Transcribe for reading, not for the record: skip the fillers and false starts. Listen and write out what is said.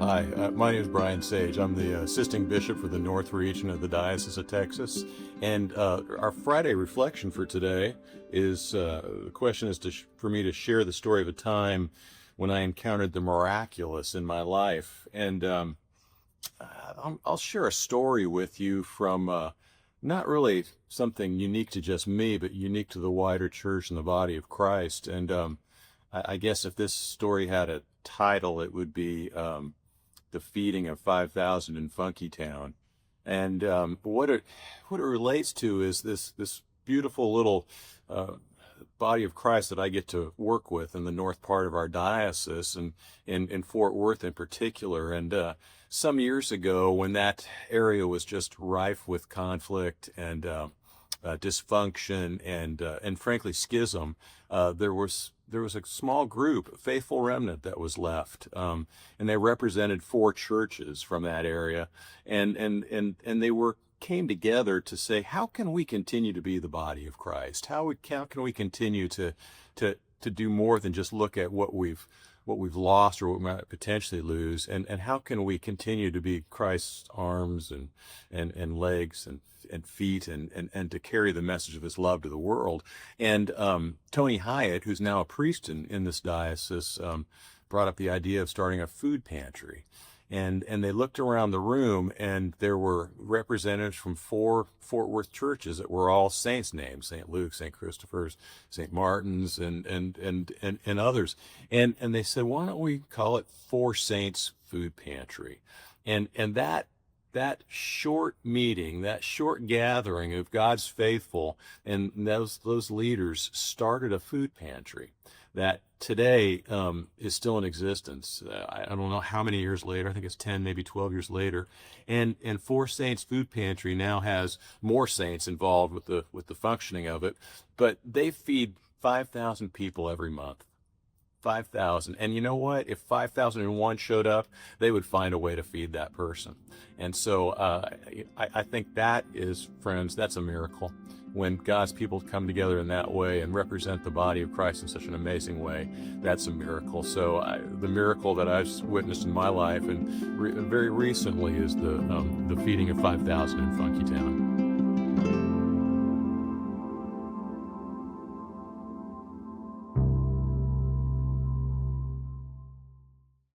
Hi, my name is Brian Seage. I'm the assisting bishop for the North Region of the Diocese of Texas. And our Friday reflection for today is, the question is for me to share the story of a time when I encountered the miraculous in my life. And I'll share a story with you from not really something unique to just me, but unique to the wider church and the body of Christ. And I guess if this story had a title, it would be the feeding of 5,000 in Funky Town. And what it relates to is this beautiful little body of Christ that I get to work with in the north part of our diocese, and in Fort Worth in particular. And some years ago, when that area was just rife with conflict and dysfunction and frankly schism, there was a small group, a faithful remnant, that was left, and they represented 4 churches from that area, and they came together to say, how can we continue to be the body of Christ? How can we continue to do more than just look at what we've lost or what we might potentially lose, and how can we continue to be Christ's arms and legs and feet and to carry the message of his love to the world. And Tony Hyatt, who's now a priest in this diocese, brought up the idea of starting a food pantry. And they looked around the room, and there were representatives from 4 Fort Worth churches that were all saints' names: St. Luke, St. Christopher's, St. Martin's, and others. And they said, why don't we call it 4 Saints Food Pantry? And that short meeting, that short gathering of God's faithful and those leaders started a food pantry that today is still in existence. I don't know how many years later. I think it's 10, maybe 12 years later. And 4 Saints Food Pantry now has more saints involved with the functioning of it. But they feed 5,000 people every month. 5,000. And you know what? If 5,001 showed up, they would find a way to feed that person. And so I think that is, friends, that's a miracle. When God's people come together in that way and represent the body of Christ in such an amazing way, that's a miracle. So the miracle that I've witnessed in my life and very recently is the feeding of 5,000 in Funky Town.